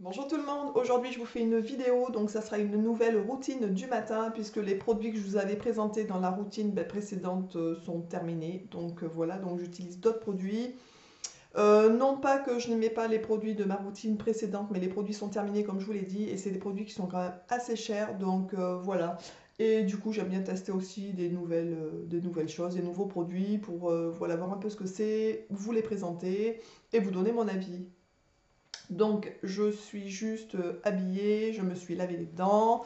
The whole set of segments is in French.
Bonjour tout le monde, aujourd'hui je vous fais une vidéo, donc ça sera une nouvelle routine du matin puisque les produits que je vous avais présentés dans la routine précédente sont terminés. Donc voilà, donc j'utilise d'autres produits. Non pas que je n'aimais pas les produits de ma routine précédente, mais les produits sont terminés comme je vous l'ai dit et c'est des produits qui sont quand même assez chers, donc voilà. Et du coup j'aime bien tester aussi des nouvelles choses, des nouveaux produits pour voilà, voir un peu ce que c'est, vous les présenter et vous donner mon avis. Donc, je suis juste habillée, je me suis lavé les dents,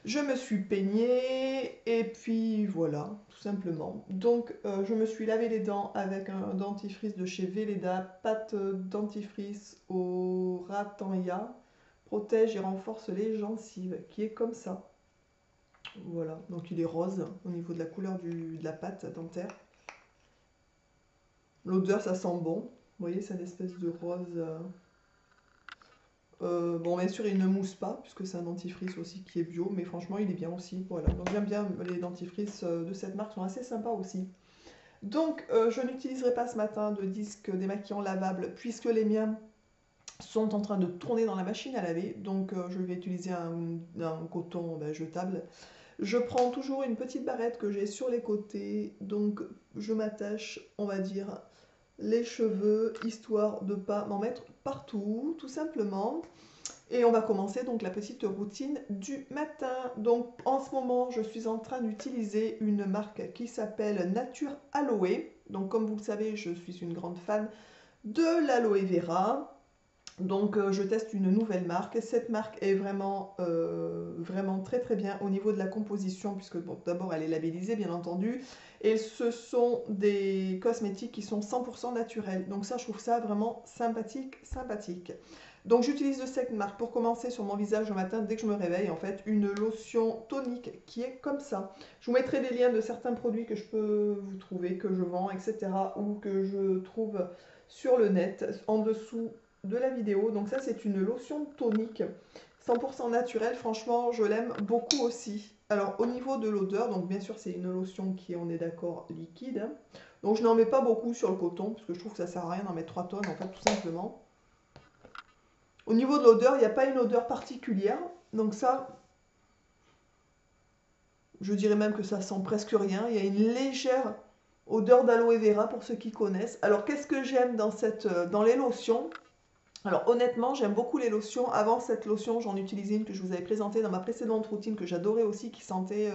je me suis peignée, et puis voilà, tout simplement. Donc, je me suis lavé les dents avec un dentifrice de chez Velleda, pâte dentifrice au ratanja, protège et renforce les gencives, qui est comme ça. Voilà, donc il est rose au niveau de la couleur de la pâte dentaire. L'odeur, ça sent bon. Vous voyez, c'est une espèce de rose. Bon, bien sûr, il ne mousse pas, puisque c'est un dentifrice aussi qui est bio, mais franchement, il est bien aussi. Voilà, donc j'aime bien les dentifrices de cette marque, sont assez sympas aussi. Donc, je n'utiliserai pas ce matin de disque démaquillant lavable, puisque les miens sont en train de tourner dans la machine à laver, donc je vais utiliser un coton jetable. Je prends toujours une petite barrette que j'ai sur les côtés, donc je m'attache, on va dire, les cheveux, histoire de ne pas m'en mettre partout, tout simplement. Et on va commencer donc la petite routine du matin. Donc en ce moment, je suis en train d'utiliser une marque qui s'appelle Nature Aloe. Donc comme vous le savez, je suis une grande fan de l'aloe vera. Donc je teste une nouvelle marque. Cette marque est vraiment très très bien au niveau de la composition, puisque bon, d'abord elle est labellisée bien entendu, et ce sont des cosmétiques qui sont 100% naturels. Donc ça, je trouve ça vraiment sympathique, sympathique. Donc j'utilise de cette marque pour commencer sur mon visage le matin dès que je me réveille, en fait, une lotion tonique qui est comme ça. Je vous mettrai des liens de certains produits que je peux vous trouver, que je vends, etc. ou que je trouve sur le net en dessous de la vidéo. Donc ça, c'est une lotion tonique 100% naturelle. Franchement, je l'aime beaucoup aussi. Alors au niveau de l'odeur, donc bien sûr c'est une lotion qui est, on est d'accord, liquide, hein. Donc je n'en mets pas beaucoup sur le coton parce que je trouve que ça sert à rien d'en mettre 3 tonnes en fait, tout simplement. Au niveau de l'odeur, il n'y a pas une odeur particulière. Donc ça, je dirais même que ça sent presque rien. Il y a une légère odeur d'aloe vera pour ceux qui connaissent. Alors qu'est-ce que j'aime dans les lotions? Alors honnêtement, j'aime beaucoup les lotions. Avant cette lotion, j'en utilisais une que je vous avais présentée dans ma précédente routine que j'adorais aussi, qui sentait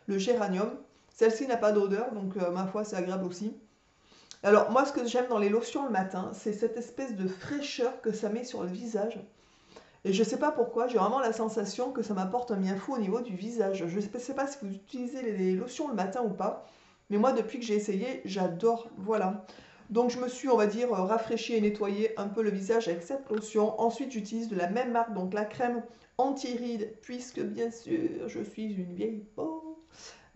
le géranium. Celle-ci n'a pas d'odeur, donc ma foi, c'est agréable aussi. Alors moi, ce que j'aime dans les lotions le matin, c'est cette espèce de fraîcheur que ça met sur le visage. Et je ne sais pas pourquoi, j'ai vraiment la sensation que ça m'apporte un bien fou au niveau du visage. Je ne sais pas si vous utilisez les lotions le matin ou pas, mais moi, depuis que j'ai essayé, j'adore. Voilà. Donc je me suis, on va dire, rafraîchi et nettoyé un peu le visage avec cette lotion. Ensuite, j'utilise de la même marque, donc la crème anti-rides, puisque bien sûr, je suis une vieille peau.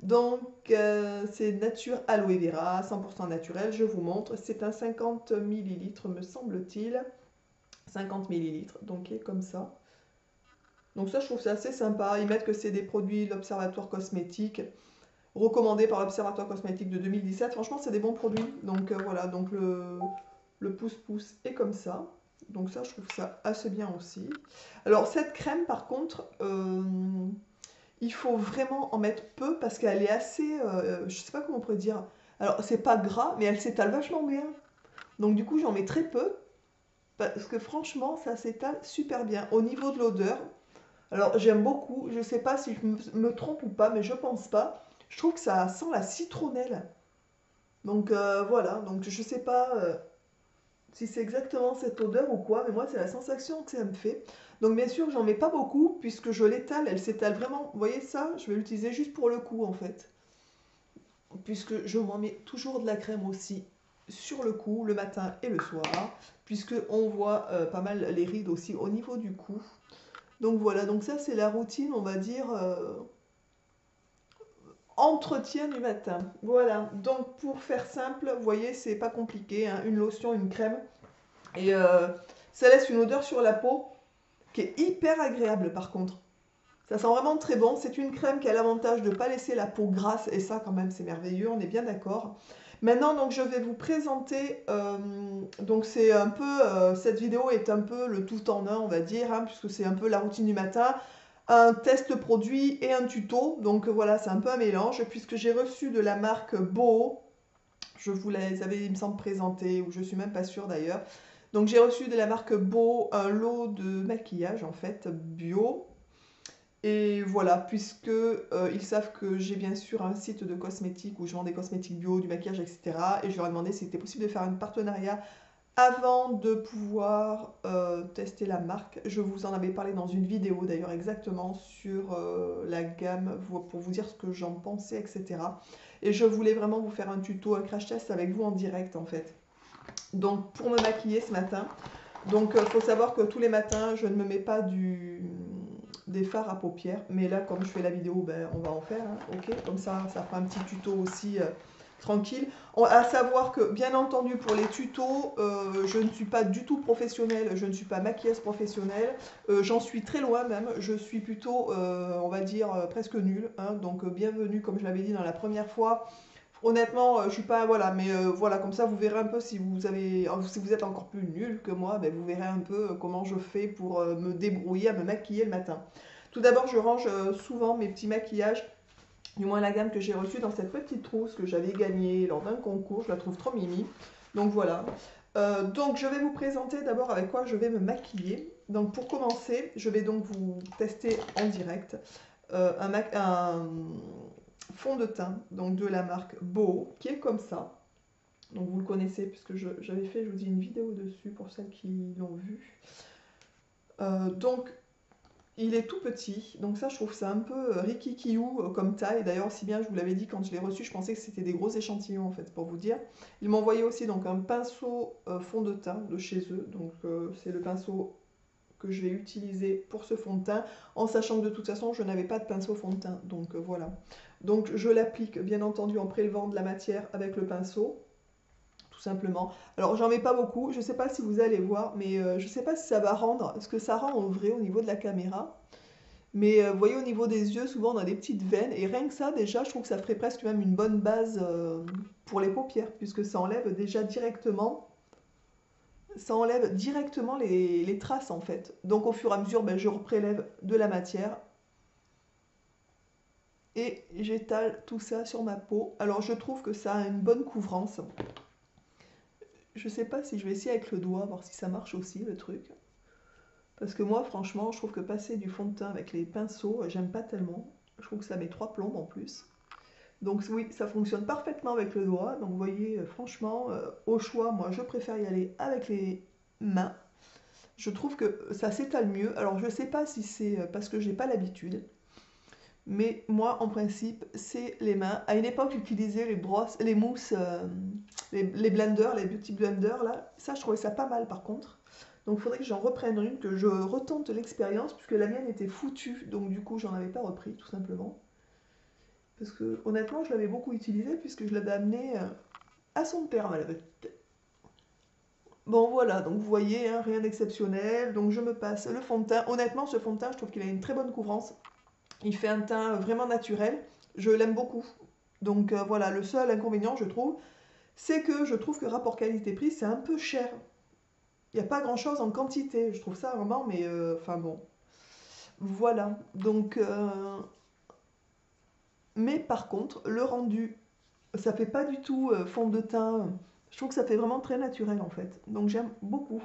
Donc c'est Nature Aloe Vera, 100% naturel, je vous montre. C'est un 50 millilitres, me semble-t-il. 50 millilitres, donc il est comme ça. Donc ça, je trouve ça assez sympa. Ils mettent que c'est des produits de l'Observatoire Cosmétique, recommandés par l'Observatoire Cosmétique de 2017. Franchement, c'est des bons produits. Donc voilà, donc le pouce-pouce est comme ça. Donc ça, je trouve ça assez bien aussi. Alors cette crème, par contre, il faut vraiment en mettre peu parce qu'elle est assez, je sais pas comment on pourrait dire. Alors c'est pas gras, mais elle s'étale vachement bien. Donc du coup, j'en mets très peu parce que franchement, ça s'étale super bien. Au niveau de l'odeur, alors j'aime beaucoup, je sais pas si je me trompe ou pas, mais je pense pas. Je trouve que ça sent la citronnelle. Donc voilà, donc je sais pas si c'est exactement cette odeur ou quoi, mais moi c'est la sensation que ça me fait. Donc bien sûr, j'en mets pas beaucoup puisque je l'étale, elle s'étale vraiment. Vous voyez ça? Je vais l'utiliser juste pour le coup en fait. Puisque je m'en mets toujours de la crème aussi sur le cou, le matin et le soir, puisque on voit pas mal les rides aussi au niveau du cou. Donc voilà, donc ça c'est la routine, on va dire, entretien du matin. Voilà, donc pour faire simple, vous voyez, c'est pas compliqué, hein, une lotion, une crème, et ça laisse une odeur sur la peau qui est hyper agréable par contre. Ça sent vraiment très bon. C'est une crème qui a l'avantage de ne pas laisser la peau grasse, et ça quand même c'est merveilleux, on est bien d'accord. Maintenant, donc, je vais vous présenter, donc c'est un peu, cette vidéo est un peu le tout en un, on va dire, hein, puisque c'est un peu la routine du matin, un test produit et un tuto. Donc voilà, c'est un peu un mélange, puisque j'ai reçu de la marque Boho, je vous les avais, il me semble, présenté, ou je suis même pas sûre d'ailleurs. Donc j'ai reçu de la marque Boho un lot de maquillage, en fait, bio. Et voilà, puisque ils savent que j'ai bien sûr un site de cosmétiques où je vends des cosmétiques bio, du maquillage, etc. Et je leur ai demandé si c'était possible de faire un partenariat avant de pouvoir tester la marque. Je vous en avais parlé dans une vidéo d'ailleurs exactement sur la gamme pour vous dire ce que j'en pensais, etc. Et je voulais vraiment vous faire un tuto, un crash test avec vous en direct en fait. Donc pour me maquiller ce matin, donc il faut savoir que tous les matins je ne me mets pas des fards à paupières, mais là comme je fais la vidéo, ben, on va en faire, hein, ok, comme ça fera un petit tuto aussi tranquille. À savoir que bien entendu pour les tutos, je ne suis pas du tout professionnelle, je ne suis pas maquilleuse professionnelle, j'en suis très loin même, je suis plutôt, on va dire, presque nulle, hein, donc bienvenue comme je l'avais dit dans la première fois. Honnêtement, je suis pas, voilà, mais voilà, comme ça vous verrez un peu si vous avez, si vous êtes encore plus nul que moi, ben, vous verrez un peu comment je fais pour me débrouiller à me maquiller le matin. Tout d'abord, je range souvent mes petits maquillages, du moins la gamme que j'ai reçue dans cette petite trousse que j'avais gagnée lors d'un concours, je la trouve trop mimi. Donc voilà. Donc je vais vous présenter d'abord avec quoi je vais me maquiller. Donc pour commencer, je vais donc vous tester en direct un fond de teint donc de la marque Boho qui est comme ça. Donc vous le connaissez puisque j'avais fait, je vous dis, une vidéo dessus pour celles qui l'ont vu. Donc il est tout petit, donc ça je trouve ça un peu rikikiou comme taille. D'ailleurs, si bien je vous l'avais dit quand je l'ai reçu, je pensais que c'était des gros échantillons en fait, pour vous dire. Ils m'ont envoyé aussi donc un pinceau fond de teint de chez eux, donc c'est le pinceau que je vais utiliser pour ce fond de teint, en sachant que de toute façon je n'avais pas de pinceau fond de teint, donc voilà. Donc je l'applique bien entendu en prélevant de la matière avec le pinceau, tout simplement. Alors j'en mets pas beaucoup, je sais pas si vous allez voir, mais je sais pas si ça va rendre, ce que ça rend en vrai au niveau de la caméra. Mais vous voyez au niveau des yeux, souvent on a des petites veines, et rien que ça déjà, je trouve que ça ferait presque même une bonne base pour les paupières, puisque ça enlève déjà directement, ça enlève directement les traces en fait. Donc au fur et à mesure, ben, je reprélève de la matière et j'étale tout ça sur ma peau. Alors je trouve que ça a une bonne couvrance. Je sais pas si je vais essayer avec le doigt, voir si ça marche aussi le truc. Parce que moi franchement, je trouve que passer du fond de teint avec les pinceaux, j'aime pas tellement. Je trouve que ça met trois plombes en plus. Donc oui, ça fonctionne parfaitement avec le doigt. Donc vous voyez, franchement, au choix, moi je préfère y aller avec les mains. Je trouve que ça s'étale mieux. Alors je sais pas si c'est parce que j'ai pas l'habitude. Mais moi, en principe, c'est les mains. À une époque, j'utilisais les brosses, les mousses, les blenders, les beauty blenders, là. Ça, je trouvais ça pas mal, par contre. Donc, il faudrait que j'en reprenne une, que je retente l'expérience, puisque la mienne était foutue. Donc, du coup, j'en avais pas repris, tout simplement. Parce que, honnêtement, je l'avais beaucoup utilisée, puisque je l'avais amenée à son terme, à la petite. Bon, voilà, donc vous voyez, hein, rien d'exceptionnel. Donc, je me passe le fond de teint. Honnêtement, ce fond de teint, je trouve qu'il a une très bonne couvrance. Il fait un teint vraiment naturel. Je l'aime beaucoup. Donc voilà, le seul inconvénient, je trouve, c'est que je trouve que rapport qualité-prix, c'est un peu cher. Il n'y a pas grand-chose en quantité. Je trouve ça vraiment, mais enfin bon. Voilà. Donc, mais par contre, le rendu, ça fait pas du tout fond de teint. Je trouve que ça fait vraiment très naturel en fait. Donc j'aime beaucoup.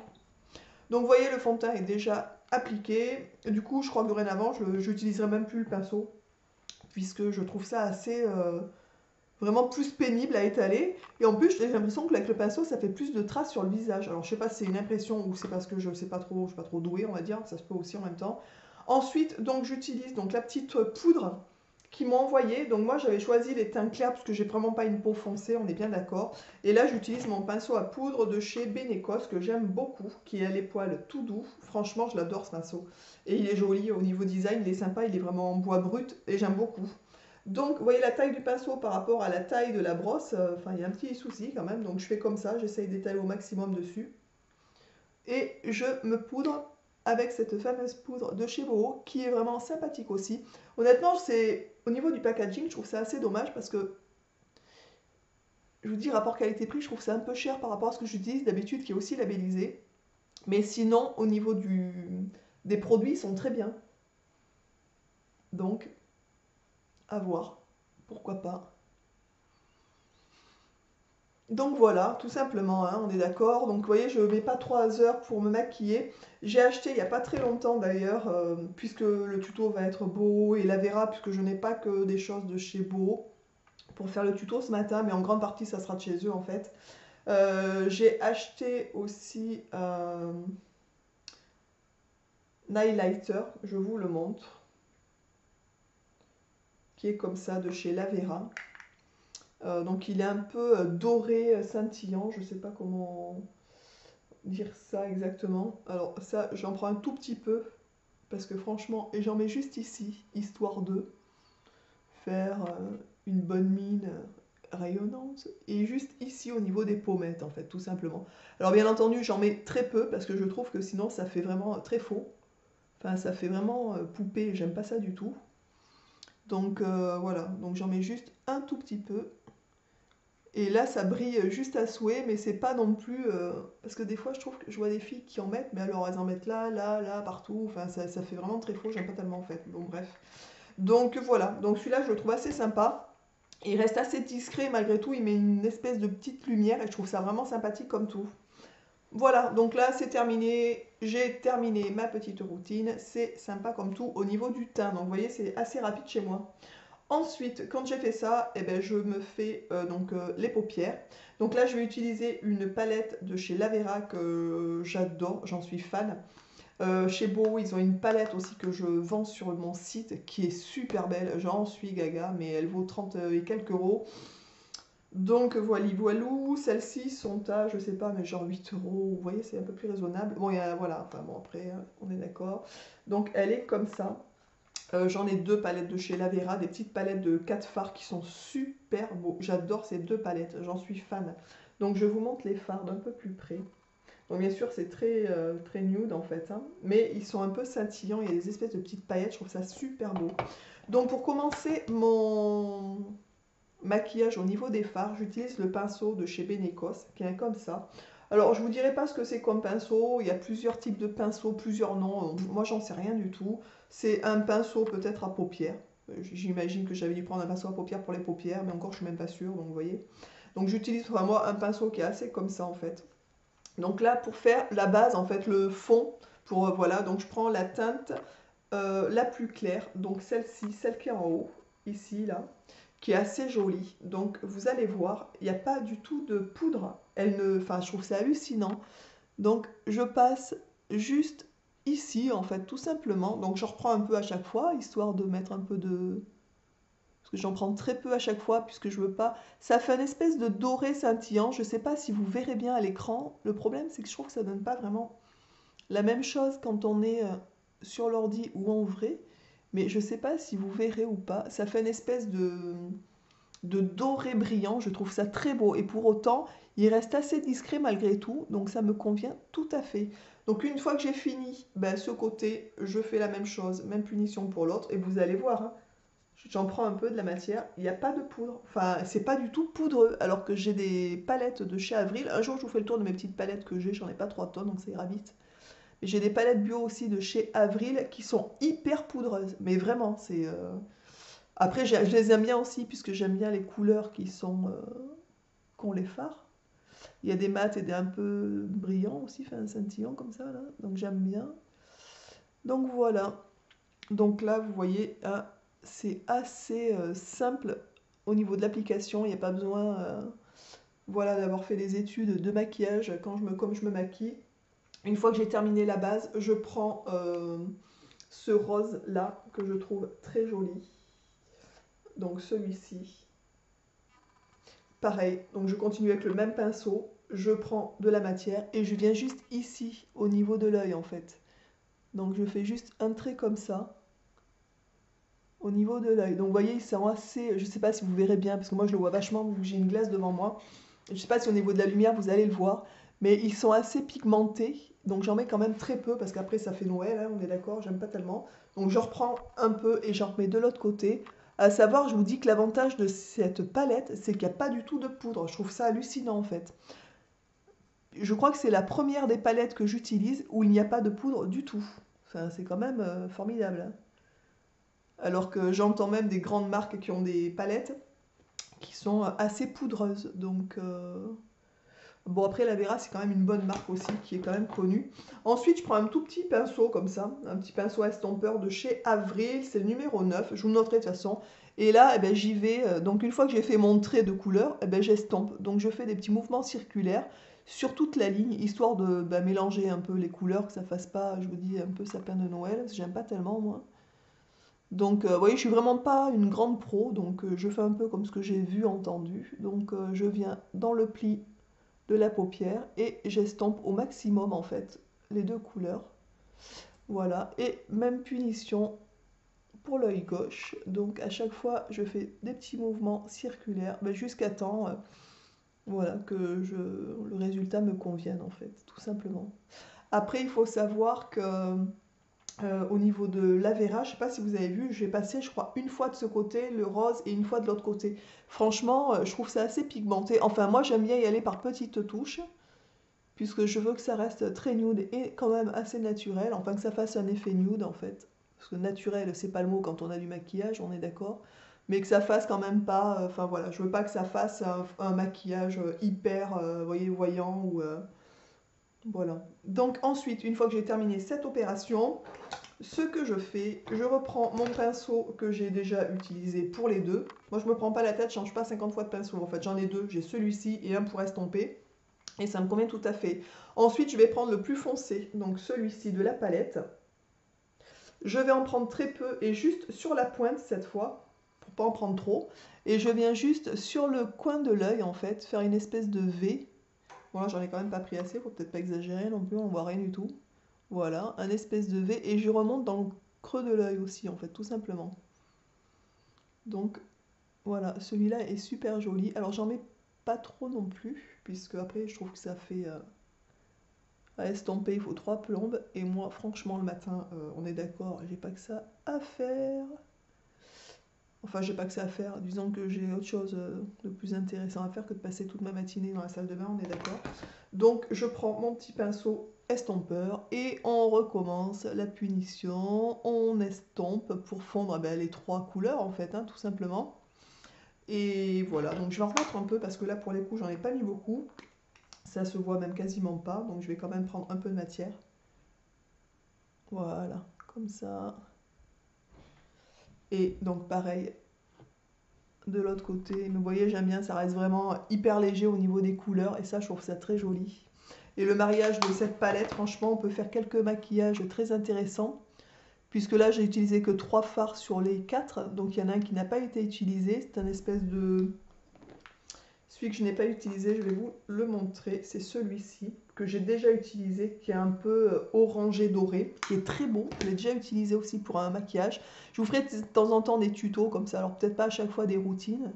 Donc vous voyez, le fond de teint est déjà appliqué. Du coup, je crois que dorénavant, je n'utiliserai même plus le pinceau, puisque je trouve ça assez vraiment plus pénible à étaler. Et en plus, j'ai l'impression que avec le pinceau, ça fait plus de traces sur le visage. Alors, je sais pas si c'est une impression ou c'est parce que je sais pas trop, je suis pas trop douée, on va dire. Ça se peut aussi en même temps. Ensuite, donc j'utilise donc la petite poudre qu'ils m'ont envoyée. Donc moi, j'avais choisi les teints clairs parce que j'ai vraiment pas une peau foncée, on est bien d'accord. Et là, j'utilise mon pinceau à poudre de chez Benecos que j'aime beaucoup, qui a les poils tout doux. Franchement, je l'adore ce pinceau. Et il est joli au niveau design, il est sympa, il est vraiment en bois brut et j'aime beaucoup. Donc, vous voyez la taille du pinceau par rapport à la taille de la brosse, enfin, il y a un petit souci quand même. Donc, je fais comme ça, j'essaye d'étaler au maximum dessus. Et je me poudre avec cette fameuse poudre de chez Boho, qui est vraiment sympathique aussi. Honnêtement, c'est au niveau du packaging, je trouve ça assez dommage parce que je vous dis, rapport qualité-prix, je trouve ça un peu cher par rapport à ce que j'utilise d'habitude, qui est aussi labellisé. Mais sinon, au niveau des produits, ils sont très bien. Donc, à voir. Pourquoi pas. Donc voilà, tout simplement, hein, on est d'accord. Donc vous voyez, je ne mets pas 3 heures pour me maquiller. J'ai acheté il n'y a pas très longtemps d'ailleurs, puisque le tuto va être Beau et la Vera, puisque je n'ai pas que des choses de chez Beau pour faire le tuto ce matin, mais en grande partie ça sera de chez eux en fait. J'ai acheté aussi un highlighter, je vous le montre, qui est comme ça de chez La Vera. Donc il est un peu doré, scintillant, je ne sais pas comment dire ça exactement. Alors ça, j'en prends un tout petit peu, parce que franchement, et j'en mets juste ici, histoire de faire une bonne mine rayonnante, et juste ici au niveau des pommettes en fait, tout simplement. Alors bien entendu, j'en mets très peu, parce que je trouve que sinon ça fait vraiment très faux. Enfin, ça fait vraiment poupée, j'aime pas ça du tout. Donc voilà, donc j'en mets juste un tout petit peu. Et là, ça brille juste à souhait, mais c'est pas non plus. Parce que des fois, je trouve que je vois des filles qui en mettent, mais alors elles en mettent là, là, là, partout. Enfin, ça fait vraiment très faux, j'aime pas tellement en fait. Donc, bref. Donc voilà, donc celui-là, je le trouve assez sympa. Il reste assez discret malgré tout, il met une espèce de petite lumière et je trouve ça vraiment sympathique comme tout. Voilà, donc là, c'est terminé. J'ai terminé ma petite routine. C'est sympa comme tout au niveau du teint. Donc, vous voyez, c'est assez rapide chez moi. Ensuite, quand j'ai fait ça, eh ben, je me fais les paupières. Donc là, je vais utiliser une palette de chez La Vera que j'adore, j'en suis fan. Chez Beau, ils ont une palette aussi que je vends sur mon site qui est super belle. J'en suis gaga, mais elle vaut 30 et quelques euros. Donc voilou, celles-ci sont à, je sais pas, mais genre 8 euros. Vous voyez, c'est un peu plus raisonnable. Bon, voilà, enfin bon, après, on est d'accord. Donc elle est comme ça. J'en ai 2 palettes de chez La Vera, des petites palettes de 4 fards qui sont super beaux. J'adore ces 2 palettes, j'en suis fan. Donc je vous montre les fards d'un peu plus près. Donc bien sûr c'est très nude en fait, hein, mais ils sont un peu scintillants, il y a des espèces de petites paillettes, je trouve ça super beau. Donc pour commencer mon maquillage au niveau des fards, j'utilise le pinceau de chez Benecos, qui est comme ça. Alors je vous dirai pas ce que c'est comme pinceau, il y a plusieurs types de pinceaux, plusieurs noms, moi j'en sais rien du tout. C'est un pinceau peut-être à paupières. J'imagine que j'avais dû prendre un pinceau à paupières pour les paupières, mais encore je suis même pas sûre, donc vous voyez. Donc j'utilise enfin, moi un pinceau qui est assez comme ça en fait. Donc là pour faire la base en fait, le fond, pour voilà, donc je prends la teinte la plus claire, donc celle-ci, celle qui est en haut, ici là, qui est assez jolie. Donc vous allez voir, il n'y a pas du tout de poudre. Elle ne, enfin je trouve ça hallucinant. Donc je passe juste ici en fait, tout simplement. Donc je reprends un peu à chaque fois, histoire de mettre un peu de... Parce que j'en prends très peu à chaque fois, puisque je veux pas... Ça fait une espèce de doré scintillant. Je sais pas si vous verrez bien à l'écran. Le problème, c'est que je trouve que ça donne pas vraiment la même chose quand on est sur l'ordi ou en vrai. Mais je sais pas si vous verrez ou pas. Ça fait une espèce de doré brillant. Je trouve ça très beau. Et pour autant, il reste assez discret malgré tout. Donc ça me convient tout à fait. Donc une fois que j'ai fini ben, ce côté, je fais la même chose. Même punition pour l'autre. Et vous allez voir, hein, j'en prends un peu de la matière. Il n'y a pas de poudre. Enfin, c'est pas du tout poudreux. Alors que j'ai des palettes de chez Avril. Un jour, je vous fais le tour de mes petites palettes que j'ai. J'en ai pas 3 tonnes, donc ça ira vite. J'ai des palettes bio aussi de chez Avril qui sont hyper poudreuses. Mais vraiment, c'est... Après, je les aime bien aussi, puisque j'aime bien les couleurs qui sont... qu'ont les fards. Il y a des mats et des un peu brillants aussi, enfin scintillants comme ça, là. Donc j'aime bien. Donc voilà. Donc là, vous voyez, hein, c'est assez simple au niveau de l'application. Il n'y a pas besoin voilà, d'avoir fait des études de maquillage comme je me maquille. Une fois que j'ai terminé la base, je prends ce rose là que je trouve très joli. Donc celui-ci. Pareil, donc je continue avec le même pinceau, je prends de la matière et je viens juste ici, au niveau de l'œil en fait. Donc je fais juste un trait comme ça, au niveau de l'œil. Donc vous voyez, ils sont assez, je ne sais pas si vous verrez bien, parce que moi je le vois vachement, vu que j'ai une glace devant moi. Je ne sais pas si au niveau de la lumière vous allez le voir, mais ils sont assez pigmentés. Donc j'en mets quand même très peu, parce qu'après ça fait Noël, hein, on est d'accord, j'aime pas tellement. Donc je reprends un peu et j'en remets de l'autre côté. À savoir, je vous dis que l'avantage de cette palette, c'est qu'il n'y a pas du tout de poudre. Je trouve ça hallucinant en fait. Je crois que c'est la première des palettes que j'utilise où il n'y a pas de poudre du tout. Enfin, c'est quand même formidable, hein. Alors que j'entends même des grandes marques qui ont des palettes qui sont assez poudreuses. Donc, bon, après, la Vera, c'est quand même une bonne marque aussi, qui est quand même connue. Ensuite, je prends un tout petit pinceau comme ça, un petit pinceau estompeur de chez Avril, c'est le numéro 9, je vous le noterai de toute façon. Et là, eh ben, j'y vais, donc une fois que j'ai fait mon trait de couleur, eh ben, j'estompe. Donc je fais des petits mouvements circulaires sur toute la ligne, histoire de mélanger un peu les couleurs, que ça fasse pas, je vous dis, un peu sapin de Noël, parce que j'aime pas tellement, moi. Donc, vous voyez, je suis vraiment pas une grande pro, donc je fais un peu comme ce que j'ai vu, entendu. Donc, je viens dans le pli de la paupière et j'estompe au maximum, en fait, les deux couleurs. Voilà, et même punition pour l'œil gauche. Donc, à chaque fois, je fais des petits mouvements circulaires, jusqu'à temps, voilà, que le résultat me convienne, en fait, tout simplement. Après, il faut savoir que au niveau de l'Avera, je ne sais pas si vous avez vu, j'ai passé, je crois, une fois de ce côté le rose et une fois de l'autre côté. Franchement, je trouve ça assez pigmenté. Enfin, moi, j'aime bien y aller par petites touches, puisque je veux que ça reste très nude et quand même assez naturel. Enfin, que ça fasse un effet nude, en fait. Parce que naturel, c'est pas le mot quand on a du maquillage, on est d'accord. Mais que ça fasse quand même pas... Enfin, voilà, je veux pas que ça fasse un maquillage hyper, vous voyez, voyant ou... voilà. Donc ensuite, une fois que j'ai terminé cette opération, ce que je fais, je reprends mon pinceau que j'ai déjà utilisé pour les deux. Moi, je me prends pas la tête, je change pas 50 fois de pinceau. En fait, j'en ai deux. J'ai celui-ci et un pour estomper. Et ça me convient tout à fait. Ensuite, je vais prendre le plus foncé, donc celui-ci de la palette. Je vais en prendre très peu et juste sur la pointe cette fois, pour pas en prendre trop. Et je viens juste sur le coin de l'œil, en fait, faire une espèce de V. Voilà, j'en ai quand même pas pris assez, faut peut-être pas exagérer non plus, on voit rien du tout. Voilà, un espèce de V et je remonte dans le creux de l'œil aussi en fait, tout simplement. Donc voilà, celui-là est super joli. Alors j'en mets pas trop non plus, puisque après je trouve que ça fait à estomper, il faut 3 plombes. Et moi franchement le matin, on est d'accord, j'ai pas que ça à faire. Enfin, j'ai pas que ça à faire. Disons que j'ai autre chose de plus intéressant à faire que de passer toute ma matinée dans la salle de bain, on est d'accord. Donc, je prends mon petit pinceau estompeur et on recommence la punition. On estompe pour fondre les trois couleurs, en fait, hein, tout simplement. Et voilà, donc je vais en remettre un peu parce que là, pour les coups, j'en ai pas mis beaucoup. Ça se voit même quasiment pas, donc je vais quand même prendre un peu de matière. Voilà, comme ça. Et donc, pareil, de l'autre côté. Mais vous voyez, j'aime bien, ça reste vraiment hyper léger au niveau des couleurs et ça, je trouve ça très joli. Et le mariage de cette palette, franchement, on peut faire quelques maquillages très intéressants. Puisque là, j'ai utilisé que 3 fards sur les 4. Donc, il y en a un qui n'a pas été utilisé. C'est un espèce de... Celui que je n'ai pas utilisé, je vais vous le montrer. C'est celui-ci que j'ai déjà utilisé, qui est un peu orangé doré, qui est très beau. Je l'ai déjà utilisé aussi pour un maquillage. Je vous ferai de temps en temps des tutos comme ça. Alors, peut-être pas à chaque fois des routines.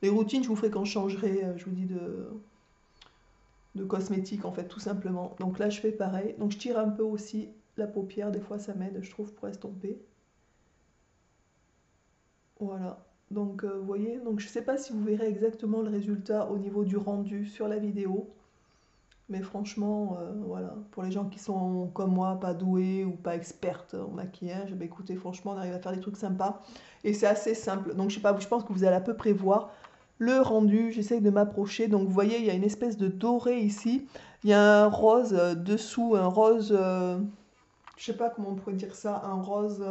Les routines, je vous ferai quand je changerai, je vous dis, de cosmétique, en fait, tout simplement. Donc là, je fais pareil. Donc, je tire un peu aussi la paupière. Des fois, ça m'aide, je trouve, pour estomper. Voilà. Donc, vous voyez, donc je ne sais pas si vous verrez exactement le résultat au niveau du rendu sur la vidéo. Mais franchement, voilà, pour les gens qui sont comme moi, pas doués ou pas expertes en maquillage, bah écoutez, franchement, on arrive à faire des trucs sympas. Et c'est assez simple. Donc, je sais pas, je pense que vous allez à peu près voir le rendu. J'essaye de m'approcher. Donc, vous voyez, il y a une espèce de doré ici. Il y a un rose dessous, un rose, je sais pas comment on pourrait dire ça, un rose,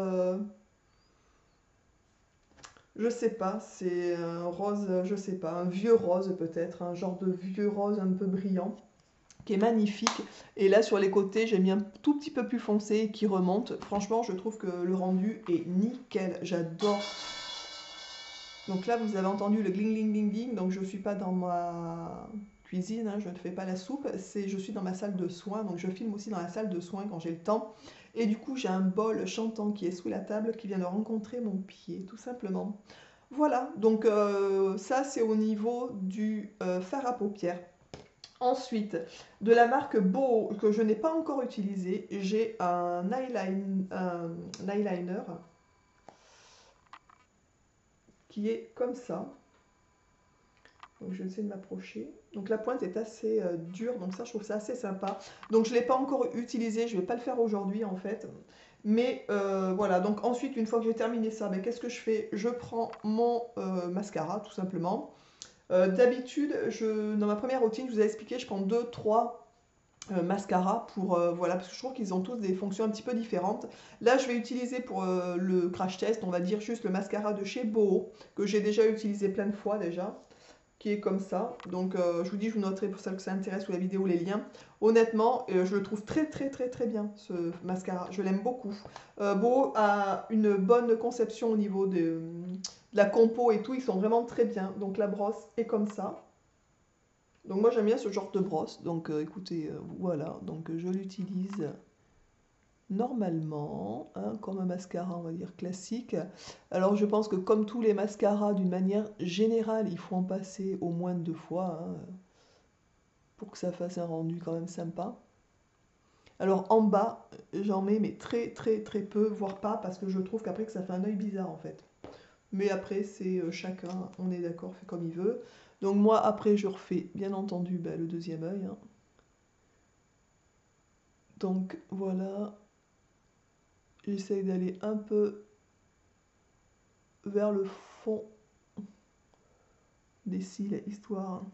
je sais pas, c'est un rose, je sais pas, un vieux rose peut-être, un genre de vieux rose un peu brillant qui est magnifique. Et là, sur les côtés, j'ai mis un tout petit peu plus foncé qui remonte. Franchement, je trouve que le rendu est nickel. J'adore. Donc là, vous avez entendu le gling gling gling gling. Donc je ne suis pas dans ma cuisine, hein, je ne fais pas la soupe. Je suis dans ma salle de soins. Donc je filme aussi dans la salle de soins quand j'ai le temps. Et du coup, j'ai un bol chantant qui est sous la table qui vient de rencontrer mon pied, tout simplement. Voilà, donc ça c'est au niveau du fard à paupières. Ensuite, de la marque Beau, que je n'ai pas encore utilisé, j'ai un eyeliner qui est comme ça. Donc je vais essayer de m'approcher. Donc la pointe est assez dure, donc ça je trouve ça assez sympa. Donc je ne l'ai pas encore utilisé, je ne vais pas le faire aujourd'hui en fait. Mais voilà, donc ensuite une fois que j'ai terminé ça, ben, qu'est-ce que je fais? Je prends mon mascara tout simplement. D'habitude, dans ma première routine, je vous ai expliqué, je prends 2-3 mascara pour voilà, parce que je trouve qu'ils ont tous des fonctions un petit peu différentes. Là je vais utiliser pour le crash test, on va dire juste le mascara de chez Boho, que j'ai déjà utilisé plein de fois déjà, qui est comme ça. Donc je vous dis, je vous noterai pour celles que ça intéresse sous la vidéo les liens. Honnêtement, je le trouve très bien ce mascara, je l'aime beaucoup. Boho a une bonne conception au niveau de la compo et tout, ils sont vraiment très bien. Donc la brosse est comme ça. Donc moi j'aime bien ce genre de brosse, donc écoutez, voilà, donc je l'utilise normalement, hein, comme un mascara on va dire classique. Alors je pense que comme tous les mascaras d'une manière générale, il faut en passer au moins 2 fois, hein, pour que ça fasse un rendu quand même sympa. Alors en bas, j'en mets mais très peu, voire pas, parce que je trouve qu'après que ça fait un œil bizarre en fait. Mais après, c'est chacun, on est d'accord, fait comme il veut. Donc moi, après, je refais, bien entendu, ben, le deuxième œil, hein. Donc voilà, j'essaye d'aller un peu vers le fond des cils, histoire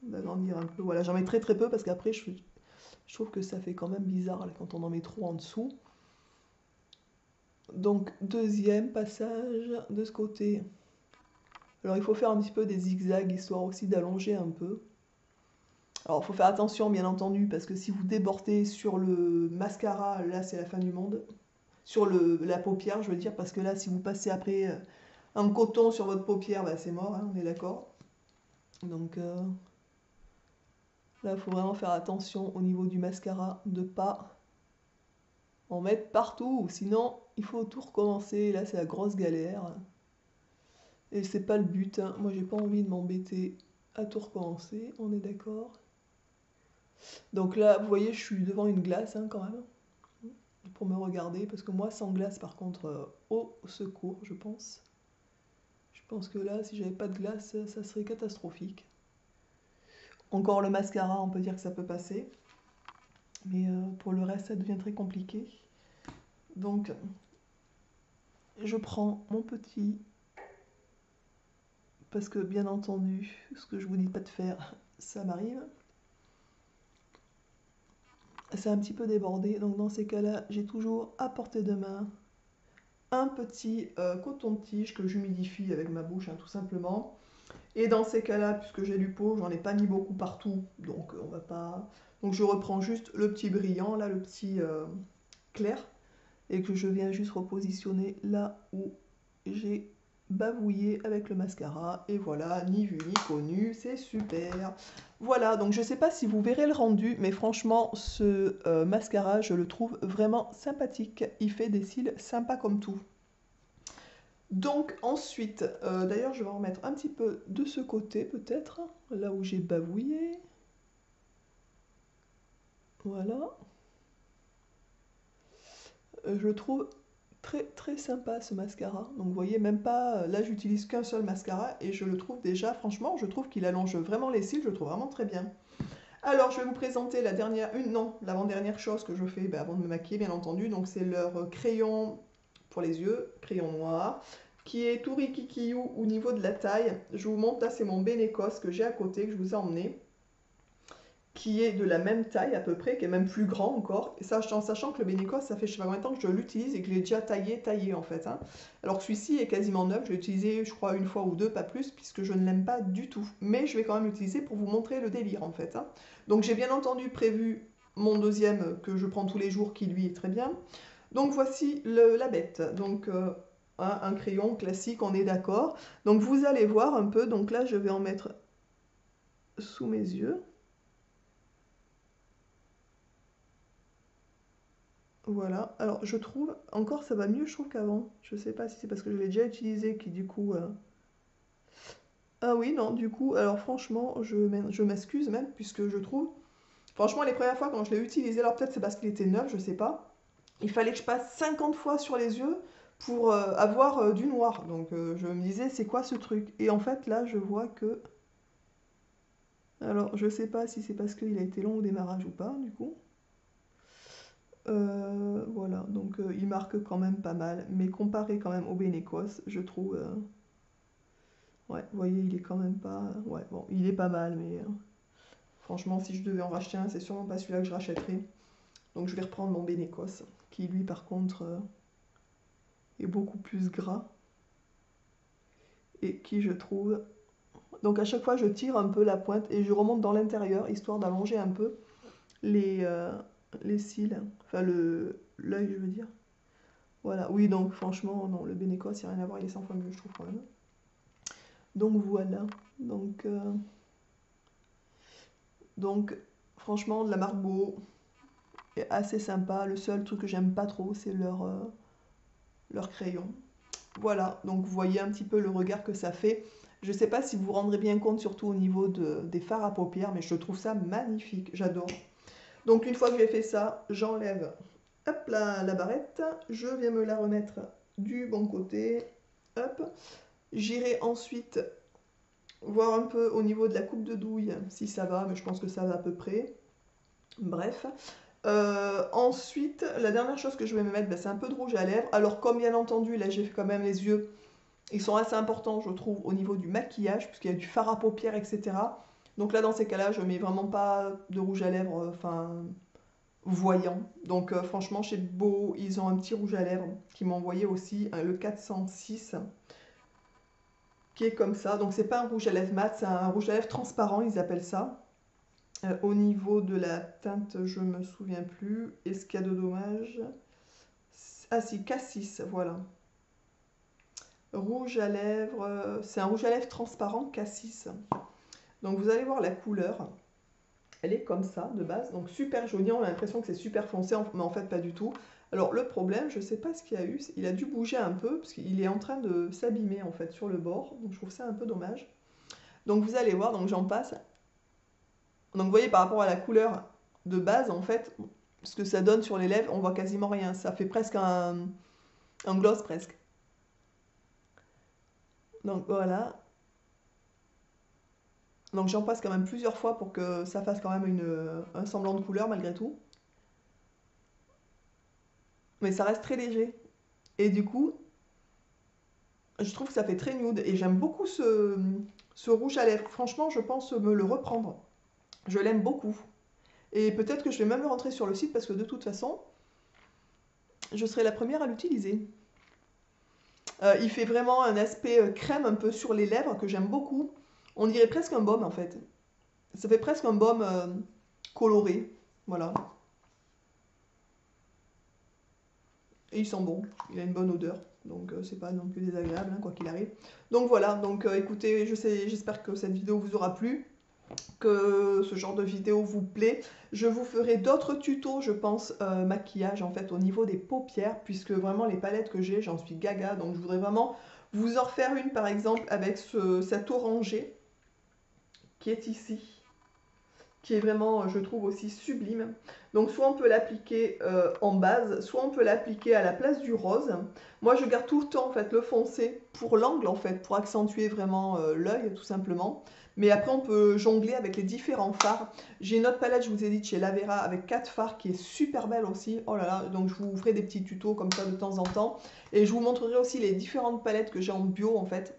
d'agrandir un peu. Voilà, j'en mets très peu, parce qu'après, je trouve que ça fait quand même bizarre là, quand on en met trop en dessous. Donc deuxième passage de ce côté. Alors il faut faire un petit peu des zigzags, histoire aussi d'allonger un peu. Alors, il faut faire attention, bien entendu, parce que si vous débordez sur le mascara, là, c'est la fin du monde. Sur la paupière, je veux dire, parce que là, si vous passez après un coton sur votre paupière, bah, c'est mort, hein, on est d'accord. Donc, là, il faut vraiment faire attention au niveau du mascara, de pas en mettre partout, sinon, il faut tout recommencer. Là, c'est la grosse galère. Et c'est pas le but, hein. Moi, j'ai pas envie de m'embêter à tout recommencer, on est d'accord. Donc là, vous voyez, je suis devant une glace, hein, quand même, pour me regarder, parce que moi, sans glace, par contre, au secours, je pense. Je pense que là, si j'avais pas de glace, ça serait catastrophique. Encore le mascara, on peut dire que ça peut passer, mais pour le reste, ça devient très compliqué. Donc, je prends mon petit, parce que bien entendu, ce que je vous dis pas de faire, ça m'arrive. C'est un petit peu débordé, donc dans ces cas-là, j'ai toujours à portée de main un petit coton-tige que j'humidifie avec ma bouche, hein, tout simplement. Et dans ces cas-là, puisque j'ai du pot, j'en ai pas mis beaucoup partout, donc on va pas. Donc je reprends juste le petit brillant, là, le petit clair, et que je viens juste repositionner là où j'ai bavouillé avec le mascara. Et voilà, ni vu ni connu, c'est super. Voilà, donc je sais pas si vous verrez le rendu, mais franchement, ce mascara, je le trouve vraiment sympathique. Il fait des cils sympas comme tout. Donc ensuite, d'ailleurs je vais en remettre un petit peu de ce côté peut-être, là où j'ai bavouillé. Voilà. Je le trouve très sympa ce mascara. Donc vous voyez, même pas, là j'utilise qu'un seul mascara et je le trouve déjà, franchement, je trouve qu'il allonge vraiment les cils, je le trouve vraiment très bien. Alors je vais vous présenter l'avant-dernière chose que je fais avant de me maquiller bien entendu. Donc c'est leur crayon pour les yeux, crayon noir, qui est tout riquiquiou au niveau de la taille. Je vous montre, là c'est mon Benecos que j'ai à côté, que je vous ai emmené, qui est de la même taille à peu près, qui est même plus grand encore. Et ça, en sachant que le Benecos, ça fait je sais pas combien de temps que je l'utilise et que je l'ai déjà taillé en fait, hein. Alors que celui-ci est quasiment neuf, je l'ai utilisé je crois une fois ou deux, pas plus, puisque je ne l'aime pas du tout. Mais je vais quand même l'utiliser pour vous montrer le délire en fait, hein. Donc j'ai bien entendu prévu mon deuxième que je prends tous les jours, qui lui est très bien. Donc voici la bête. Donc un crayon classique, on est d'accord. Donc vous allez voir un peu, donc là je vais en mettre sous mes yeux. Voilà, alors je trouve, encore ça va mieux je trouve qu'avant. Je sais pas si c'est parce que je l'ai déjà utilisé qui du coup... Ah oui, non, du coup, alors franchement, je m'excuse même, puisque je trouve... Franchement, les premières fois quand je l'ai utilisé, alors peut-être c'est parce qu'il était neuf, je sais pas. Il fallait que je passe 50 fois sur les yeux pour avoir du noir. Donc je me disais, c'est quoi ce truc? Et en fait, là, je vois que... Alors, je sais pas si c'est parce qu'il a été long au démarrage ou pas, du coup. Voilà, donc il marque quand même pas mal. Mais comparé quand même au Bénécos, je trouve... ouais, vous voyez, il est quand même pas... Ouais, bon, il est pas mal, mais... franchement, si je devais en racheter un, c'est sûrement pas celui-là que je rachèterais. Donc je vais reprendre mon Bénécos, qui lui, par contre, est beaucoup plus gras. Et qui, je trouve... Donc à chaque fois, je tire un peu la pointe et je remonte dans l'intérieur, histoire d'allonger un peu les, les cils. Enfin, l'œil, je veux dire. Voilà, oui, donc franchement, non, le Bénécos, il n'y a rien à voir, il est 100 fois mieux, je trouve, quand même. Donc voilà, donc, donc franchement, de la marque Beau est assez sympa. Le seul truc que j'aime pas trop, c'est leur crayon. Voilà, donc vous voyez un petit peu le regard que ça fait. Je ne sais pas si vous vous rendrez bien compte, surtout au niveau des fards à paupières, mais je trouve ça magnifique, j'adore. Donc une fois que j'ai fait ça, j'enlève hop la barrette, je viens me la remettre du bon côté, hop. J'irai ensuite voir un peu au niveau de la coupe de douille si ça va, mais je pense que ça va à peu près. Bref. Ensuite, la dernière chose que je vais me mettre, ben, c'est un peu de rouge à lèvres. Alors comme bien entendu, là j'ai fait quand même les yeux. Ils sont assez importants, je trouve, au niveau du maquillage, puisqu'il y a du fard à paupières, etc. Donc là, dans ces cas-là, je mets vraiment pas de rouge à lèvres, enfin, voyant. Donc franchement, chez Beau, ils ont un petit rouge à lèvres qui m'ont envoyé aussi, le 406, qui est comme ça. Donc c'est pas un rouge à lèvres mat, c'est un rouge à lèvres transparent, ils appellent ça. Au niveau de la teinte, je me souviens plus. Est-ce qu'il y a de dommages? Ah si, Cassis, voilà. Rouge à lèvres, c'est un rouge à lèvres transparent Cassis. Donc vous allez voir la couleur. Elle est comme ça de base, donc super jolie. On a l'impression que c'est super foncé, mais en fait pas du tout. Alors le problème, je sais pas ce qu'il y a eu, il a dû bouger un peu parce qu'il est en train de s'abîmer en fait sur le bord. Donc je trouve ça un peu dommage. Donc vous allez voir, donc j'en passe. Donc vous voyez par rapport à la couleur de base en fait, ce que ça donne sur les lèvres, on voit quasiment rien. Ça fait presque un gloss presque. Donc voilà. Donc j'en passe quand même plusieurs fois pour que ça fasse quand même un semblant de couleur malgré tout. Mais ça reste très léger. Et du coup, je trouve que ça fait très nude. Et j'aime beaucoup ce rouge à lèvres. Franchement, je pense me le reprendre. Je l'aime beaucoup. Et peut-être que je vais même le rentrer sur le site parce que de toute façon, je serai la première à l'utiliser. Il fait vraiment un aspect crème un peu sur les lèvres que j'aime beaucoup. On dirait presque un baume en fait. Ça fait presque un baume coloré. Voilà. Et il sent bon. Il a une bonne odeur. Donc c'est pas non plus désagréable, hein, quoi qu'il arrive. Donc voilà, donc écoutez, j'espère que cette vidéo vous aura plu, que ce genre de vidéo vous plaît. Je vous ferai d'autres tutos, je pense, maquillage en fait au niveau des paupières, puisque vraiment les palettes que j'ai, j'en suis gaga. Donc je voudrais vraiment vous en refaire une par exemple avec cet orangé qui est ici, qui est vraiment, je trouve, aussi sublime. Donc soit on peut l'appliquer en base, soit on peut l'appliquer à la place du rose. Moi je garde tout le temps en fait le foncé pour l'angle en fait, pour accentuer vraiment l'œil tout simplement. Mais après on peut jongler avec les différents fards. J'ai une autre palette, je vous ai dit, de chez Lavera avec 4 fards qui est super belle aussi. Oh là là, donc je vous ferai des petits tutos comme ça de temps en temps. Et je vous montrerai aussi les différentes palettes que j'ai en bio en fait.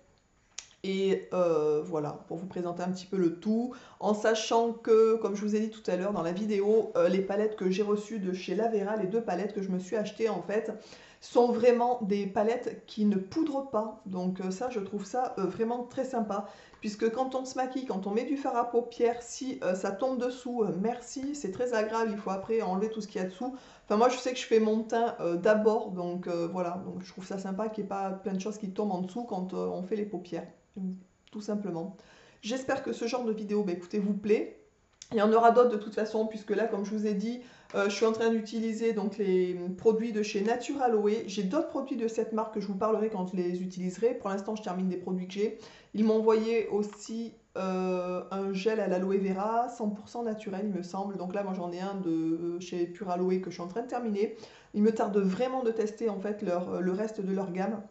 Et voilà, pour vous présenter un petit peu le tout, en sachant que, comme je vous ai dit tout à l'heure dans la vidéo, les palettes que j'ai reçues de chez Lavera, les 2 palettes que je me suis achetées en fait, sont vraiment des palettes qui ne poudrent pas. Donc ça, je trouve ça vraiment très sympa. Puisque quand on se maquille, quand on met du fard à paupières, si ça tombe dessous, merci, c'est très agréable, il faut après enlever tout ce qu'il y a dessous. Enfin moi je sais que je fais mon teint d'abord, donc voilà, donc je trouve ça sympa qu'il n'y ait pas plein de choses qui tombent en dessous quand on fait les paupières. Tout simplement. J'espère que ce genre de vidéo, bah, écoutez, vous plaît. Il y en aura d'autres de toute façon, puisque là, comme je vous ai dit, je suis en train d'utiliser donc les produits de chez Naturaloe. J'ai d'autres produits de cette marque que je vous parlerai quand je les utiliserai. Pour l'instant, je termine des produits que j'ai. Ils m'ont envoyé aussi un gel à l'aloe vera, 100% naturel, il me semble. Donc là, moi, j'en ai un de chez Pure Aloe que je suis en train de terminer. Il me tarde vraiment de tester en fait le reste de leur gamme.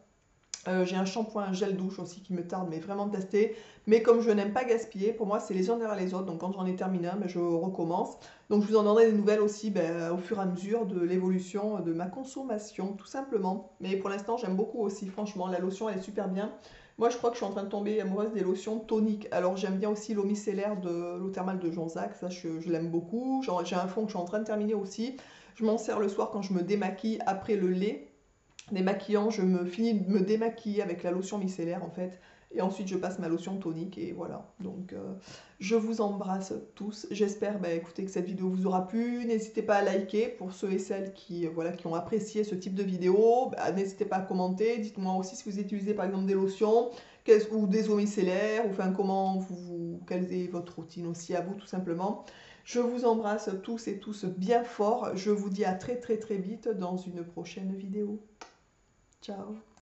J'ai un shampoing, un gel douche aussi qui me tarde, mais vraiment de tester. Mais comme je n'aime pas gaspiller, pour moi c'est les uns derrière les autres. Donc quand j'en ai terminé un, ben, je recommence. Donc je vous en donnerai des nouvelles aussi ben, au fur et à mesure de l'évolution de ma consommation, tout simplement. Mais pour l'instant j'aime beaucoup aussi, franchement, la lotion elle est super bien. Moi je crois que je suis en train de tomber amoureuse des lotions toniques. Alors j'aime bien aussi l'eau micellaire de l'eau thermale de Jonzac, ça je l'aime beaucoup. J'ai un fond que je suis en train de terminer aussi. Je m'en sers le soir quand je me démaquille après le lait démaquillant, je me finis de me démaquiller avec la lotion micellaire en fait. Et ensuite, je passe ma lotion tonique et voilà. Donc, je vous embrasse tous. J'espère, bah, écoutez, que cette vidéo vous aura plu. N'hésitez pas à liker pour ceux et celles qui, voilà, qui ont apprécié ce type de vidéo. Bah, n'hésitez pas à commenter. Dites-moi aussi si vous utilisez par exemple des lotions ou des eaux micellaires. Ou, enfin, quelle est votre routine aussi à vous tout simplement. Je vous embrasse tous et tous bien fort. Je vous dis à très très très vite dans une prochaine vidéo. Ciao